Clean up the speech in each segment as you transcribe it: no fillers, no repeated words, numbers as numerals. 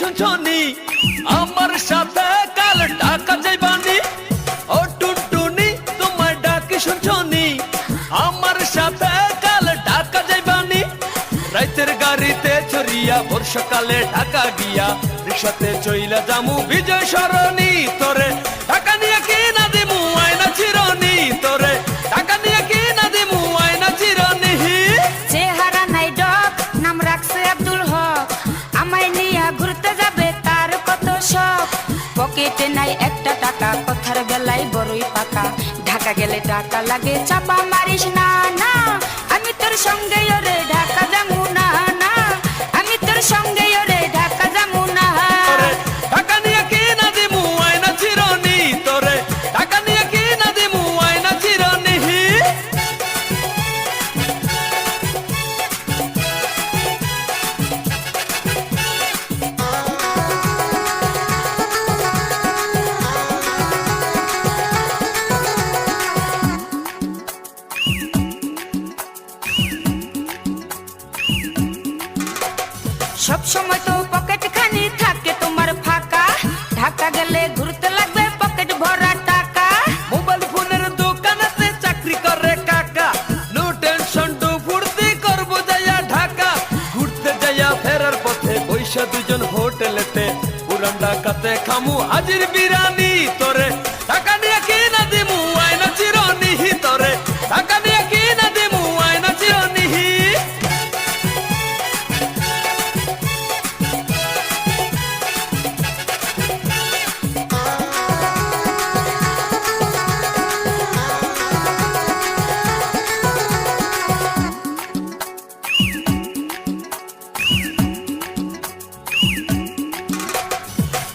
শুনছনি আমার সাথে কাল ঢাকা যাইবানি ও টুনটুনি তোমার ডাকি শুনছনি আমার সাথে কাল ঢাকা যাইবানি রাতের গাড়িতে চড়িয়া বর্ষাকালে ঢাকা গিয়া রিক্সাতে চইলা যামু বিজয় সরণি তোরে ঢাকা নিয়ে কি না দিমু আয়না চিরনি তোরে ঢাকা নিয়ে কি না দিমু আয়না চিরনি চেহারা নাই ডক নাম রাখছে আব্দুল হক আমায় নিয়া ঘুরতে যাবে তার কত শখ পকেটে নাই একটা টাকা কথার বেলায় বড়ই পাকা ঢাকা গেলে টাকা লাগে চাপা মারিস না না আমি তোর সঙ্গে ওরে ঢাকা যামু না না আমি তোর সঙ্গে ওরে ঢাকা যামু না ঢাকা নিয়ে কি না দিমু আয়না চিরনি তোরে ঢাকা নিয়ে কি না দিমু আয়না চিরনি সব সময় তো পকেট খানি থাকে তোমার ফাঁকা ঢাকা গেলে ঘুরতে লাগবে পকেট ভরা টাকা মোবাইল ফোনের দোকানেতে চাকরি করে কাকা নো টেনশন টু ফুর্তি করবো যাইয়া ঢাকা ঘুরতে যাইয়া ফেরার পথে বৈশা দুজন হোটেলেতে পুরান ঢাকাতে খামু হাজির বিরানি তোরে ঢাকা নিয়ে কি না দিমু আয়না চিরনি তোরে ঢাকা নিয়ে কি না দিমু আয়না চিরনি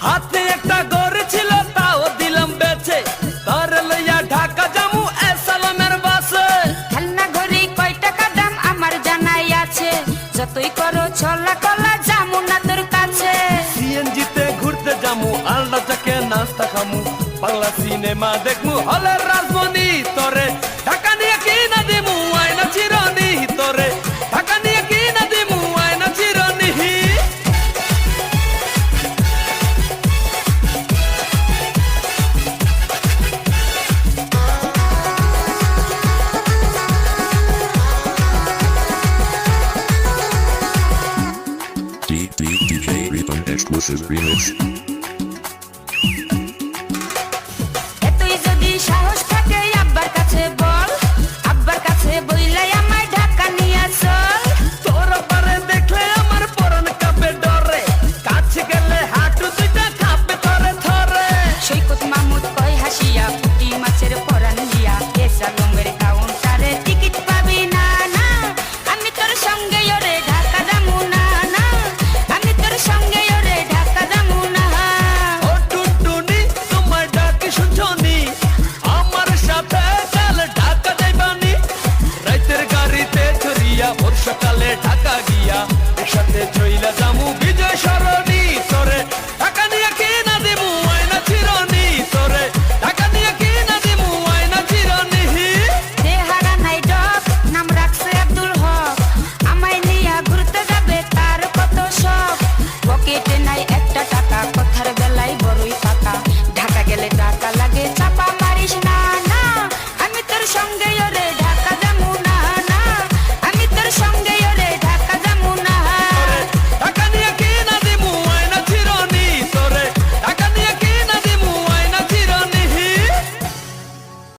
হাতে একটা গড়ে ছিল তাও দিলাম বেচে তার লইয়া ঢাকা যামু এসালামের বাসে খেলনা ঘড়ি কয় টাকা দাম আমার জানাই আছে যতই করো ছলা কলা যামু না তোর কাছে সিএনজিতে ঘুরতে যামু আলনা চাকে নাস্তা খামু বাংলা সিনেমা দেখমু হলের রাজমণি তোরে ঢাকা নিয়ে কি না দিমু আয়না চিরনি তোরে ঢাকা নিয়ে কি না দিমু আয়না চিরনি DJ Rhythm Exclusive Remix.